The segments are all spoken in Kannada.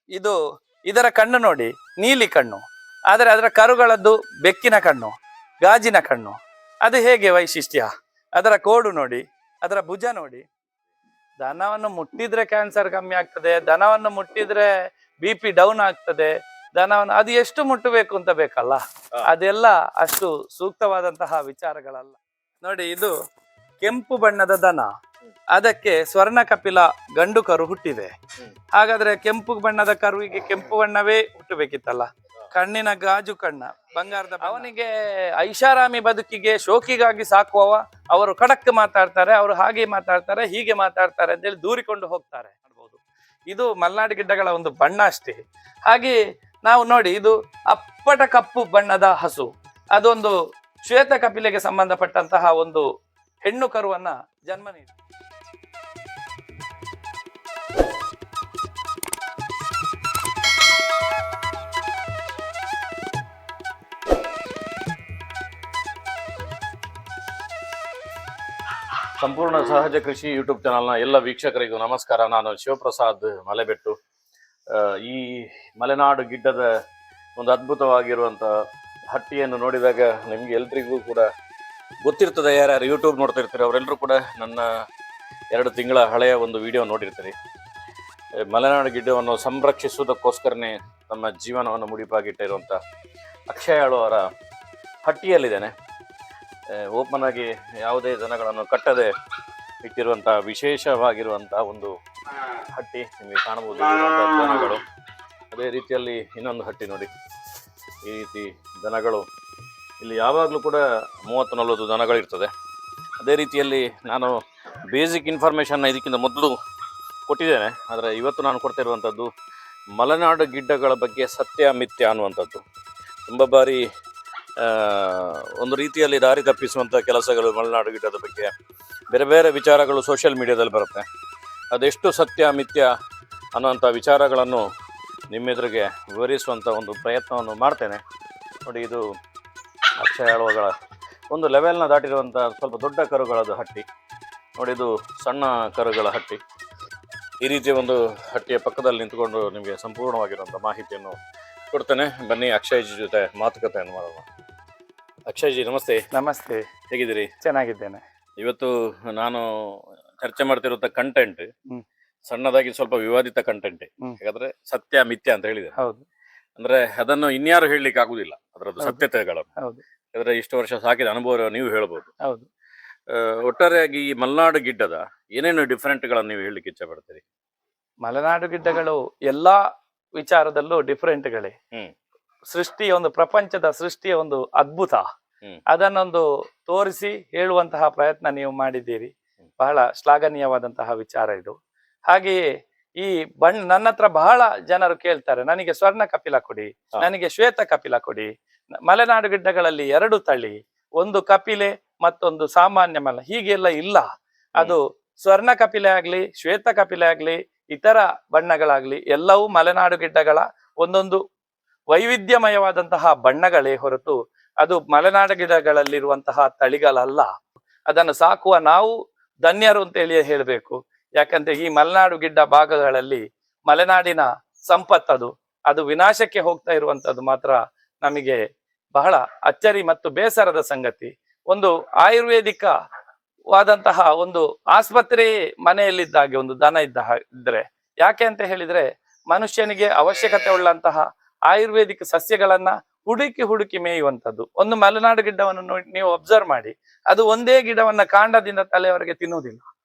ಇದು ಇದರ ಕಣ್ಣು ನೋಡಿ, ನೀಲಿ ಕಣ್ಣು. ಆದರೆ ಅದರ ಕರುಗಳದ್ದು ಬೆಕ್ಕಿನ ಕಣ್ಣು, ಗಾಜಿನ ಕಣ್ಣು. ಅದು ಹೇಗೆ ವೈಶಿಷ್ಟ್ಯ? ಅದರ ಕೋಡು ನೋಡಿ, ಅದರ ಭುಜ ನೋಡಿ. ದನವನ್ನು ಮುಟ್ಟಿದ್ರೆ ಕ್ಯಾನ್ಸರ್ ಕಮ್ಮಿ ಆಗ್ತದೆ, ದನವನ್ನು ಮುಟ್ಟಿದ್ರೆ BP ಡೌನ್ ಆಗ್ತದೆ, ದನವನ್ನು ಅದು ಎಷ್ಟು ಮುಟ್ಟಬೇಕು ಅಂತ ಬೇಕಲ್ಲ. ಅದೆಲ್ಲ ಅಷ್ಟು ಸೂಕ್ತವಾದಂತಹ ವಿಚಾರಗಳಲ್ಲ. ನೋಡಿ, ಇದು ಕೆಂಪು ಬಣ್ಣದ ದನ, ಅದಕ್ಕೆ ಸ್ವರ್ಣ ಕಪಿಲ ಗಂಡು ಕರು ಹುಟ್ಟಿದೆ. ಹಾಗಾದ್ರೆ ಕೆಂಪು ಬಣ್ಣದ ಕರುವಿಗೆ ಕೆಂಪು ಬಣ್ಣವೇ ಹುಟ್ಟಬೇಕಿತ್ತಲ್ಲ. ಕಣ್ಣಿನ ಗಾಜು ಕಣ್ಣ, ಬಂಗಾರದ. ಅವನಿಗೆ ಐಷಾರಾಮಿ ಬದುಕಿಗೆ ಶೋಕಿಗಾಗಿ ಸಾಕುವವ. ಅವರು ಖಡಕ್ ಮಾತಾಡ್ತಾರೆ, ಅವರು ಹಾಗೆ ಮಾತಾಡ್ತಾರೆ, ಹೀಗೆ ಮಾತಾಡ್ತಾರೆ ಅಂತೇಳಿ ದೂರಿಕೊಂಡು ಹೋಗ್ತಾರೆ. ಇದು ಮಲೆನಾಡು ಗಿಡ್ಡಗಳ ಒಂದು ಬಣ್ಣ ಅಷ್ಟೇ. ಹಾಗೆ ನಾವು ನೋಡಿ, ಇದು ಅಪ್ಪಟ ಕಪ್ಪು ಬಣ್ಣದ ಹಸು, ಅದೊಂದು ಶ್ವೇತ ಕಪಿಲೆಗೆ ಸಂಬಂಧಪಟ್ಟಂತಹ ಒಂದು ಹೆಣ್ಣು ಕರುವನ್ನ ಜನ್ಮ ನೀಡಿ. ಸಂಪೂರ್ಣ ಸಹಜ ಕೃಷಿ ಯೂಟ್ಯೂಬ್ ಚಾನಲ್ನ ಎಲ್ಲ ವೀಕ್ಷಕರಿಗೂ ನಮಸ್ಕಾರ. ನಾನು ಶಿವಪ್ರಸಾದ್ ಮಲೆಬೆಟ್ಟು. ಈ ಮಲೆನಾಡು ಗಿಡ್ಡದ ಒಂದು ಅದ್ಭುತವಾಗಿರುವಂಥ ಹಟ್ಟಿಯನ್ನು ನೋಡಿದಾಗ ನಿಮಗೆ ಎಲ್ರಿಗೂ ಕೂಡ ಗೊತ್ತಿರ್ತದೆ. ಯಾರ್ಯಾರು ಯೂಟ್ಯೂಬ್ ನೋಡ್ತಾ ಇರ್ತೀರಿ ಅವರೆಲ್ಲರೂ ಕೂಡ ನನ್ನ 2 ತಿಂಗಳ ಹಳೆಯ ಒಂದು ವಿಡಿಯೋ ನೋಡಿರ್ತೀರಿ. ಮಲೆನಾಡು ಗಿಡ್ಡವನ್ನು ಸಂರಕ್ಷಿಸುವುದಕ್ಕೋಸ್ಕರನೇ ನಮ್ಮ ಜೀವನವನ್ನು ಮುಡಿಪಾಗಿಟ್ಟಿರುವಂಥ ಅಕ್ಷಯ ಅವರ ಹಟ್ಟಿಯಲ್ಲಿದ್ದೇನೆ. ಓಪನ್ ಆಗಿ ಯಾವುದೇ ದನಗಳನ್ನು ಕಟ್ಟದೆ ಇಟ್ಟಿರುವಂಥ ವಿಶೇಷವಾಗಿರುವಂಥ ಒಂದು ಹಟ್ಟಿ ನಿಮಗೆ ಕಾಣಬಹುದು. ದನಗಳು ಅದೇ ರೀತಿಯಲ್ಲಿ ಇನ್ನೊಂದು ಹಟ್ಟಿ ನೋಡಿ, ಈ ರೀತಿ ದನಗಳು ಇಲ್ಲಿ ಯಾವಾಗಲೂ ಕೂಡ 30-40 ದನಗಳಿರ್ತದೆ. ಅದೇ ರೀತಿಯಲ್ಲಿ ನಾನು ಬೇಸಿಕ್ ಇನ್ಫಾರ್ಮೇಷನ್ನ ಇದಕ್ಕಿಂತ ಮೊದಲು ಕೊಟ್ಟಿದ್ದೇನೆ. ಆದರೆ ಇವತ್ತು ನಾನು ಕೊಡ್ತಾ ಇರುವಂಥದ್ದು ಮಲೆನಾಡು ಗಿಡ್ಡಗಳ ಬಗ್ಗೆ ಸತ್ಯ ಮಿಥ್ಯ ಅನ್ನುವಂಥದ್ದು. ತುಂಬ ಬಾರಿ ಒಂದು ರೀತಿಯಲ್ಲಿ ದಾರಿ ತಪ್ಪಿಸುವಂಥ ಕೆಲಸಗಳು ಮಲೆನಾಡು ಗಿಡ್ಡದ ಬಗ್ಗೆ ಬೇರೆ ಬೇರೆ ವಿಚಾರಗಳು ಸೋಷಿಯಲ್ ಮೀಡಿಯಾದಲ್ಲಿ ಬರುತ್ತೆ. ಅದೆಷ್ಟು ಸತ್ಯ ಮಿಥ್ಯ ಅನ್ನುವಂಥ ವಿಚಾರಗಳನ್ನು ನಿಮ್ಮೆದುರಿಗೆ ವಿವರಿಸುವಂಥ ಒಂದು ಪ್ರಯತ್ನವನ್ನು ಮಾಡ್ತೇನೆ. ನೋಡಿ, ಇದು ಅಕ್ಷಯ ಆಳ್ವಗಳ ಒಂದು ಲೆವೆಲ್ನ ದಾಟಿರುವಂಥ ಸ್ವಲ್ಪ ದೊಡ್ಡ ಕರುಗಳದ್ದು ಹಟ್ಟಿ. ನೋಡಿ, ಇದು ಸಣ್ಣ ಕರುಗಳ ಹಟ್ಟಿ. ಈ ರೀತಿಯ ಒಂದು ಹಟ್ಟಿಯ ಪಕ್ಕದಲ್ಲಿ ನಿಂತುಕೊಂಡು ನಿಮಗೆ ಸಂಪೂರ್ಣವಾಗಿರುವಂಥ ಮಾಹಿತಿಯನ್ನು ಕೊಡ್ತೇನೆ. ಬನ್ನಿ, ಅಕ್ಷಯ್ಜಿ ಜೊತೆ ಮಾತುಕತೆಯನ್ನು ಮಾಡೋಣ. ಅಕ್ಷಯ್ಜಿ ನಮಸ್ತೆ. ನಮಸ್ತೆ, ಹೇಗಿದ್ದೀರಿ? ಚೆನ್ನಾಗಿದ್ದೇನೆ. ಇವತ್ತು ನಾನು ಚರ್ಚೆ ಮಾಡ್ತಿರುವಂಥ ಕಂಟೆಂಟ್ ಸಣ್ಣದಾಗಿ ಸ್ವಲ್ಪ ವಿವಾದಿತ ಕಂಟೆಂಟ್. ಯಾಕಂದ್ರೆ ಸತ್ಯ ಮಿಥ್ಯ ಅಂತ ಹೇಳಿದೆ. ಹೌದು. ಅಂದ್ರೆ ಅದನ್ನು ಇನ್ಯಾರು ಹೇಳಲಿಕ್ಕೆ ಆಗುದಿಲ್ಲ, ಅದರದ್ದು ಸತ್ಯತೆಗಳನ್ನು. ಹೌದು. ಯಾಕಂದ್ರೆ ಇಷ್ಟು ವರ್ಷ ಸಾಕಿದ ಅನುಭವ ನೀವು ಹೇಳ್ಬೋದು. ಹೌದು. ಒಟ್ಟಾರೆಯಾಗಿ ಈ ಮಲೆನಾಡು ಗಿಡ್ಡದ ಏನೇನು ಡಿಫರೆಂಟ್ಗಳನ್ನು ನೀವು ಹೇಳಲಿಕ್ಕೆ ಇಚ್ಛೆ ಪಡ್ತೀರಿ? ಮಲೆನಾಡು ಗಿಡ್ಡಗಳು ಎಲ್ಲಾ ವಿಚಾರದಲ್ಲೂ ಡಿಫರೆಂಟ್ಗಳೇ. ಸೃಷ್ಟಿಯ ಒಂದು ಪ್ರಪಂಚದ ಸೃಷ್ಟಿಯ ಒಂದು ಅದ್ಭುತ, ಅದನ್ನೊಂದು ತೋರಿಸಿ ಹೇಳುವಂತಹ ಪ್ರಯತ್ನ ನೀವು ಮಾಡಿದ್ದೀರಿ. ಬಹಳ ಶ್ಲಾಘನೀಯವಾದಂತಹ ವಿಚಾರ ಇದು. ಹಾಗೆಯೇ ಈ ನನ್ನ ಹತ್ರ ಬಹಳ ಜನರು ಕೇಳ್ತಾರೆ, ನನಗೆ ಸ್ವರ್ಣ ಕಪಿಲ ಕೊಡಿ, ನನಗೆ ಶ್ವೇತ ಕಪಿಲ ಕೊಡಿ. ಮಲೆನಾಡು ಗಿಡ್ಡಗಳಲ್ಲಿ 2 ತಳಿ, ಒಂದು ಕಪಿಲೆ ಮತ್ತೊಂದು ಸಾಮಾನ್ಯ ಮಲ, ಹೀಗೆಲ್ಲ ಇಲ್ಲ. ಅದು ಸ್ವರ್ಣ ಕಪಿಲೆ ಆಗ್ಲಿ, ಶ್ವೇತ ಕಪಿಲೆ ಆಗ್ಲಿ, ಇತರ ಬಣ್ಣಗಳಾಗ್ಲಿ, ಎಲ್ಲವೂ ಮಲೆನಾಡು ಗಿಡ್ಡಗಳ ಒಂದೊಂದು ವೈವಿಧ್ಯಮಯವಾದಂತಹ ಬಣ್ಣಗಳೇ ಹೊರತು ಅದು ಮಲೆನಾಡು ಗಿಡಗಳಲ್ಲಿರುವಂತಹ ತಳಿಗಳಲ್ಲ. ಅದನ್ನು ಸಾಕುವ ನಾವು ಧನ್ಯರು ಅಂತ ಹೇಳಿ ಹೇಳಬೇಕು. ಯಾಕಂದ್ರೆ ಈ ಮಲೆನಾಡು ಗಿಡ್ಡ ಭಾಗಗಳಲ್ಲಿ ಮಲೆನಾಡಿನ ಸಂಪತ್ತು ಅದು ವಿನಾಶಕ್ಕೆ ಹೋಗ್ತಾ ಇರುವಂತದ್ದು ಮಾತ್ರ ನಮಗೆ ಬಹಳ ಅಚ್ಚರಿ ಮತ್ತು ಬೇಸರದ ಸಂಗತಿ. ಒಂದು ಆಯುರ್ವೇದಿಕವಾದಂತಹ ಒಂದು ಆಸ್ಪತ್ರೆ ಮನೆಯಲ್ಲಿದ್ದಾಗೆ ಒಂದು ದನ ಇದ್ರೆ, ಯಾಕೆ ಅಂತ ಹೇಳಿದ್ರೆ ಮನುಷ್ಯನಿಗೆ ಅವಶ್ಯಕತೆ ಉಳ್ಳಂತಹ ಆಯುರ್ವೇದಿಕ್ ಸಸ್ಯಗಳನ್ನ ಹುಡುಕಿ ಮೇಯುವಂಥದ್ದು. ಒಂದು ಮಲೆನಾಡು ಗಿಡ್ಡವನ್ನು ನೀವು ಅಬ್ಸರ್ವ್ ಮಾಡಿ, ಅದು ಒಂದೇ ಗಿಡವನ್ನ ಕಾಂಡದಿಂದ ತಲೆಯವರೆಗೆ ತಿನ್ನುವುದಿಲ್ಲ.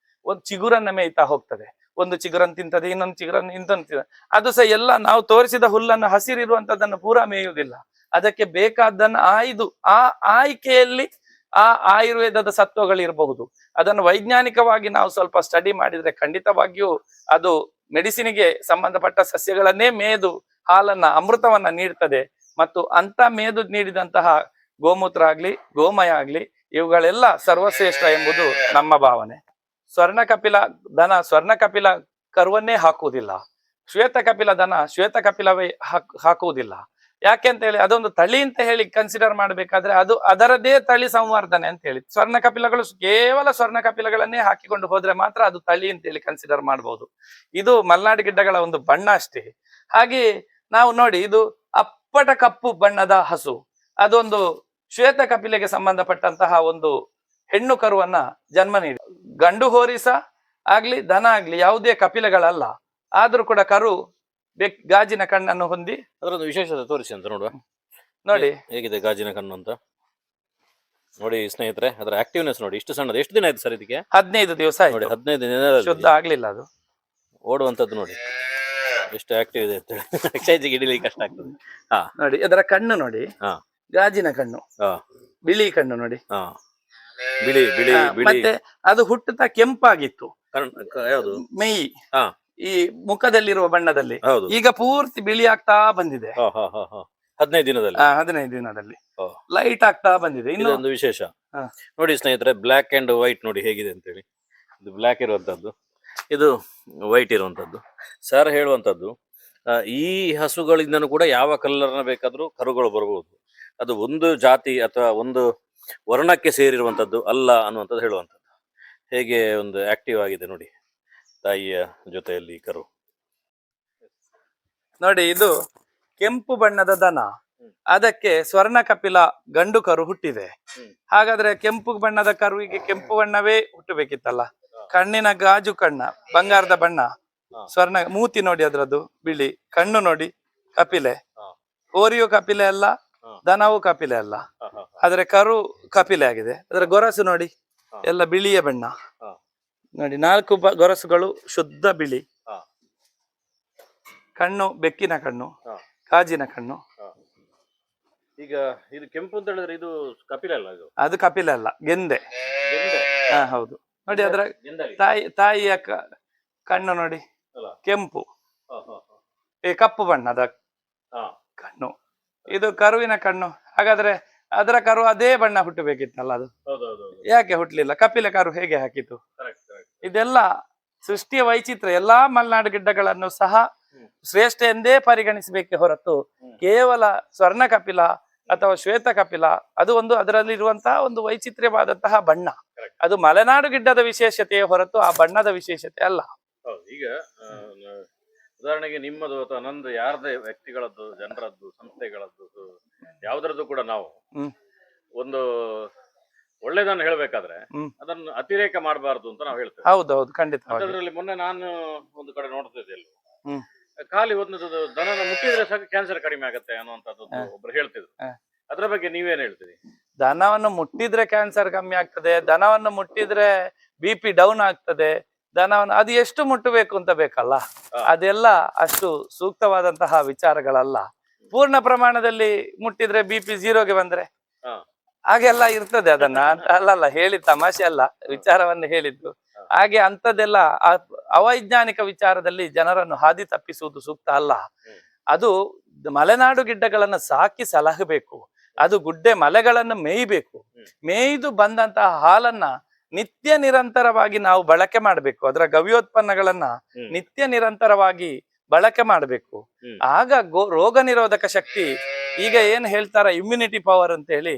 ಒಂದು ಚಿಗುರನ್ನ ಮೇಯ್ತಾ ಹೋಗ್ತದೆ, ಒಂದು ಚಿಗುರನ್ನು ತಿಂತದೆ, ಇನ್ನೊಂದು ಚಿಗುರನ್ನು ತಿಂತದೆ. ಅದು ಸಹ ಎಲ್ಲ ನಾವು ತೋರಿಸಿದ ಹುಲ್ಲನ್ನು ಹಸಿರಿರುವಂತದ್ದನ್ನು ಪೂರಾ ಮೇಯುವುದಿಲ್ಲ. ಅದಕ್ಕೆ ಬೇಕಾದ್ದನ್ನು ಆಯ್ದು ಆ ಆಯ್ಕೆಯಲ್ಲಿ ಆ ಆಯುರ್ವೇದದ ಸತ್ವಗಳಿರಬಹುದು. ಅದನ್ನು ವೈಜ್ಞಾನಿಕವಾಗಿ ನಾವು ಸ್ವಲ್ಪ ಸ್ಟಡಿ ಮಾಡಿದ್ರೆ ಖಂಡಿತವಾಗಿಯೂ ಅದು ಮೆಡಿಸಿನ್ಗೆ ಸಂಬಂಧಪಟ್ಟ ಸಸ್ಯಗಳನ್ನೇ ಮೇದು ಹಾಲನ್ನ ಅಮೃತವನ್ನ ನೀಡ್ತದೆ. ಮತ್ತು ಅಂತ ಮೇದು ನೀಡಿದಂತಹ ಗೋಮೂತ್ರ ಆಗ್ಲಿ, ಗೋಮಯ ಆಗ್ಲಿ, ಇವುಗಳೆಲ್ಲ ಸರ್ವಶ್ರೇಷ್ಠ ಎಂಬುದು ನಮ್ಮ ಭಾವನೆ. ಸ್ವರ್ಣ ಕಪಿಲ ದನ ಸ್ವರ್ಣ ಕಪಿಲ ಕರುವನ್ನೇ ಹಾಕುವುದಿಲ್ಲ, ಶ್ವೇತ ಕಪಿಲ ದನ ಶ್ವೇತ ಕಪಿಲವೇ ಹಾಕುವುದಿಲ್ಲ. ಯಾಕೆ ಅಂತ ಹೇಳಿ ಅದೊಂದು ತಳಿ ಅಂತ ಹೇಳಿ ಕನ್ಸಿಡರ್ ಮಾಡ್ಬೇಕಾದ್ರೆ ಅದು ಅದರದೇ ತಳಿ ಸಂವರ್ಧನೆ ಅಂತ ಹೇಳಿ. ಸ್ವರ್ಣ ಕಪಿಲಗಳು ಕೇವಲ ಸ್ವರ್ಣ ಕಪಿಲಗಳನ್ನೇ ಹಾಕಿಕೊಂಡು ಹೋದ್ರೆ ಮಾತ್ರ ಅದು ತಳಿ ಅಂತ ಹೇಳಿ ಕನ್ಸಿಡರ್ ಮಾಡಬಹುದು. ಇದು ಮಲ್ನಾಡು ಗಿಡ್ಡಗಳ ಒಂದು ಬಣ್ಣ ಅಷ್ಟೇ. ಹಾಗೆ ನಾವು ನೋಡಿ, ಇದು ಅಪ್ಪಟ ಕಪ್ಪು ಬಣ್ಣದ ಹಸು, ಅದೊಂದು ಶ್ವೇತ ಕಪಿಲೆಗೆ ಸಂಬಂಧಪಟ್ಟಂತಹ ಒಂದು ಹೆಣ್ಣು ಕರುವನ್ನ ಜನ್ಮ ನೀಡಿ. ಗಂಡು ಹೋರಿಸ ಆಗ್ಲಿ ದನ ಆಗ್ಲಿ ಯಾವುದೇ ಕಪಿಲೆಗಳಲ್ಲ, ಆದ್ರೂ ಕೂಡ ಕರು ಗಾಜಿನ ಕಣ್ಣನ್ನು ಹೊಂದಿ. ಅದರೊಂದು ವಿಶೇಷತೆ ತೋರಿಸಿ ಅಂತ ನೋಡುವ. ನೋಡಿ ಹೇಗಿದೆ ಗಾಜಿನ ಕಣ್ಣು ಅಂತ ನೋಡಿ ಸ್ನೇಹಿತರೆ. ಅದರ ಆಕ್ಟಿವ್ನೆಸ್ ನೋಡಿ, ಇಷ್ಟು ಸಣ್ಣದು. ಎಷ್ಟು ದಿನ ಆಯ್ತು ಸರ್ ಇದಕ್ಕೆ? 15 ದಿವಸ ನೋಡಿ, ಆಯ್ತು. 15 ದಿನದಲ್ಲಿ ಶುದ್ಧ ಆಗ್ಲಿಲ್ಲ ಅದು. ಓಡುವಂತದ್ದು ನೋಡಿ ಎಷ್ಟು ಆಕ್ಟಿವ್ ಇದೆ ಅಂತ ಎಕ್ಸೈಸ್ ಹಿಡಿಲಿಕ್ಕೆ ಕಷ್ಟ ಆಗ್ತದೆ. ಹಾ ನೋಡಿ ಅದರ ಕಣ್ಣು ನೋಡಿ, ಹಾ ಗಾಜಿನ ಕಣ್ಣು, ಬಿಳಿ ಕಣ್ಣು ನೋಡಿ. ಹಾ ಬಿಳಿ ಬಿಳಿ ಬಿಳಿ. ಮತ್ತೆ ಅದು ಹುಟ್ಟುತ್ತಾ ಕೆಂಪಾಗಿತ್ತು ಯಾವುದು ಮೈ, ಹಾ ಈ ಮುಖದಲ್ಲಿರುವ ಬಣ್ಣದಲ್ಲಿ. ಹೌದು. ಈಗ ಪೂರ್ತಿ ಬಿಳಿ ಆಗ್ತಾ ಬಂದಿದೆ. 15 ದಿನದಲ್ಲಿ. 15 ದಿನದಲ್ಲಿ ಲೈಟ್ ಆಗ್ತಾ ಬಂದಿದೆ. ಇನ್ನೊಂದು ವಿಶೇಷ ನೋಡಿ ಸ್ನೇಹಿತರೆ, ಬ್ಲಾಕ್ ಅಂಡ್ ವೈಟ್ ನೋಡಿ ಹೇಗಿದೆ ಅಂತೇಳಿ. ಇದು ಬ್ಲಾಕ್ ಇರುವಂತದ್ದು, ಇದು ವೈಟ್ ಇರುವಂತದ್ದು. ಸರ್ ಹೇಳುವಂತದ್ದು, ಈ ಹಸುಗಳಿಂದನೂ ಕೂಡ ಯಾವ ಕಲರ್ನ ಬೇಕಾದ್ರೂ ಕರುಗಳು ಬರಬಹುದು, ಅದು ಒಂದು ಜಾತಿ ಅಥವಾ ಒಂದು ವರ್ಣಕ್ಕೆ ಸೇರಿರುವಂತದ್ದು ಅಲ್ಲ ಅನ್ನುವಂಥದ್ದು ಹೇಳುವಂಥದ್ದು. ಹೇಗೆ ಒಂದು ಆಕ್ಟಿವ್ ಆಗಿದೆ ನೋಡಿ ತಾಯಿಯ ಜೊತೆಯಲ್ಲಿ ಕರು. ನೋಡಿ, ಇದು ಕೆಂಪು ಬಣ್ಣದ ದನ, ಅದಕ್ಕೆ ಸ್ವರ್ಣ ಕಪಿಲ ಗಂಡು ಕರು ಹುಟ್ಟಿದೆ. ಹಾಗಾದ್ರೆ ಕೆಂಪು ಬಣ್ಣದ ಕರುವಿಗೆ ಕೆಂಪು ಬಣ್ಣವೇ ಹುಟ್ಟಬೇಕಿತ್ತಲ್ಲ. ಕಣ್ಣಿನ ಗಾಜು ಕಣ್ಣ, ಬಂಗಾರದ ಬಣ್ಣ, ಸ್ವರ್ಣ ಮೂತಿ ನೋಡಿ ಅದ್ರದ್ದು ಬಿಳಿ, ಕಣ್ಣು ನೋಡಿ ಕಪಿಲೆ. ಓರಿಯು ಕಪಿಲೆ ಅಲ್ಲ, ದನವು ಕಪಿಲೆ ಅಲ್ಲ, ಆದ್ರೆ ಕರು ಕಪಿಲೆ ಆಗಿದೆ. ಅದರ ಗೊರಸು ನೋಡಿ ಎಲ್ಲ ಬಿಳಿಯ ಬಣ್ಣ ನೋಡಿ, 4 ಗೊರಸುಗಳು ಶುದ್ಧ ಬಿಳಿ, ಕಣ್ಣು ಬೆಕ್ಕಿನ ಕಣ್ಣು, ಗಾಜಿನ ಕಣ್ಣು. ಈಗ ಇದು ಕೆಂಪು ಅಂತ ಹೇಳಿದ್ರೆ ಇದು ಕಪಿಲೆ ಅಲ್ಲ, ಅದು ಕಪಿಲೆ ಅಲ್ಲ, ಗೆಂದೆ. ಹೌದು ನೋಡಿ, ಅದರ ತಾಯಿಯ ಕಣ್ಣು ನೋಡಿ ಕೆಂಪು, ಕಪ್ಪು ಬಣ್ಣದ ಕಣ್ಣು. ಇದು ಕರುವಿನ ಕಣ್ಣು. ಹಾಗಾದ್ರೆ ಅದರ ಕರು ಅದೇ ಬಣ್ಣ ಹುಟ್ಟಬೇಕಿತ್ತಲ್ಲ, ಅದು ಯಾಕೆ ಹುಟ್ಟಲಿಲ್ಲ? ಕಪಿಲೆ ಕರು ಹೇಗೆ ಹಾಕಿತು? ಇದೆಲ್ಲ ಸೃಷ್ಟಿಯ ವೈಚಿತ್ರ್ಯ. ಎಲ್ಲಾ ಮಲೆನಾಡು ಗಿಡ್ಡಗಳನ್ನು ಸಹ ಶ್ರೇಷ್ಠ ಎಂದೇ ಪರಿಗಣಿಸಬೇಕೆ ಹೊರತು ಕೇವಲ ಸ್ವರ್ಣ ಕಪಿಲ ಅಥವಾ ಶ್ವೇತ ಕಪಿಲ ಅದು ಒಂದು ಅದರಲ್ಲಿ ಇರುವಂತಹ ಒಂದು ವೈಚಿತ್ರ್ಯವಾದಂತಹ ಬಣ್ಣ, ಅದು ಮಲೆನಾಡು ಗಿಡ್ಡದ ವಿಶೇಷತೆಯೇ ಹೊರತು ಆ ಬಣ್ಣದ ವಿಶೇಷತೆ ಅಲ್ಲ. ಈಗ ಉದಾಹರಣೆಗೆ ನಿಮ್ಮದು ಅಥವಾ ನಂದು ಯಾರದೇ ವ್ಯಕ್ತಿಗಳದ್ದು, ಜನರದ್ದು, ಸಂಸ್ಥೆಗಳದ್ದು, ಯಾವ್ದ್ರದ್ದು ಕೂಡ ನಾವು ಒಂದು ಒಳ್ಳೇದನ್ನು ಹೇಳ್ಬೇಕಾದ್ರೆ ಅದನ್ನು ಅತಿರೇಕ ಮಾಡಬಾರ್ದು ಅಂತ ನಾವು ಹೇಳ್ತೇವೆ. ಹೌದೌದು, ಖಂಡಿತ. ಅದರಲ್ಲಿ ಮೊನ್ನೆ ನಾನು ಒಂದು ಕಡೆ ನೋಡ್ತಿದ್ದೆ, ಖಾಲಿ ಒಂದು ದನನ ಮುಟ್ಟಿದ್ರೆ ಸಾಕು ಕ್ಯಾನ್ಸರ್ ಕಡಿಮೆ ಆಗತ್ತೆ ಅನ್ನುವಂಥದ್ದು ಒಬ್ರು ಹೇಳ್ತಿದ್ರು. ಅದ್ರ ಬಗ್ಗೆ ನೀವೇನ್ ಹೇಳ್ತೀರಿ? ದನವನ್ನು ಮುಟ್ಟಿದ್ರೆ ಕ್ಯಾನ್ಸರ್ ಕಮ್ಮಿ ಆಗ್ತದೆ, ದನವನ್ನು ಮುಟ್ಟಿದ್ರೆ BP ಡೌನ್ ಆಗ್ತದೆ, ದನವನ್ನು ಅದು ಎಷ್ಟು ಮುಟ್ಟಬೇಕು ಅಂತ ಬೇಕಲ್ಲ, ಅದೆಲ್ಲ ಅಷ್ಟು ಸೂಕ್ತವಾದಂತಹ ವಿಚಾರಗಳಲ್ಲ. ಪೂರ್ಣ ಪ್ರಮಾಣದಲ್ಲಿ ಮುಟ್ಟಿದ್ರೆ BP 0ಗೆ ಬಂದ್ರೆ ಹಾಗೆಲ್ಲ ಇರ್ತದೆ. ಅದನ್ನ ಅಲ್ಲಲ್ಲ ಹೇಳಿ ತಮಾಷೆ ಅಲ್ಲ, ವಿಚಾರವನ್ನು ಹೇಳಿದ್ದು. ಹಾಗೆ ಅಂತದೆಲ್ಲ ಅವೈಜ್ಞಾನಿಕ ವಿಚಾರದಲ್ಲಿ ಜನರನ್ನು ಹಾದಿ ತಪ್ಪಿಸುವುದು ಸೂಕ್ತ ಅಲ್ಲ. ಅದು ಮಲೆನಾಡು ಗಿಡ್ಡಗಳನ್ನ ಸಾಕಿ ಸಲಹಬೇಕು, ಅದು ಗುಡ್ಡೆ ಮಲೆಗಳನ್ನು ಮೇಯ್ಬೇಕು. ಮೇಯ್ದು ಬಂದಂತಹ ಹಾಲನ್ನ ನಿತ್ಯ ನಿರಂತರವಾಗಿ ನಾವು ಬಳಕೆ ಮಾಡಬೇಕು. ಅದರ ಗವ್ಯೋತ್ಪನ್ನಗಳನ್ನ ನಿತ್ಯ ನಿರಂತರವಾಗಿ ಬಳಕೆ ಮಾಡಬೇಕು. ಆಗ ರೋಗ ನಿರೋಧಕ ಶಕ್ತಿ, ಈಗ ಏನ್ ಹೇಳ್ತಾರ ಇಮ್ಯುನಿಟಿ ಪವರ್ ಅಂತ ಹೇಳಿ,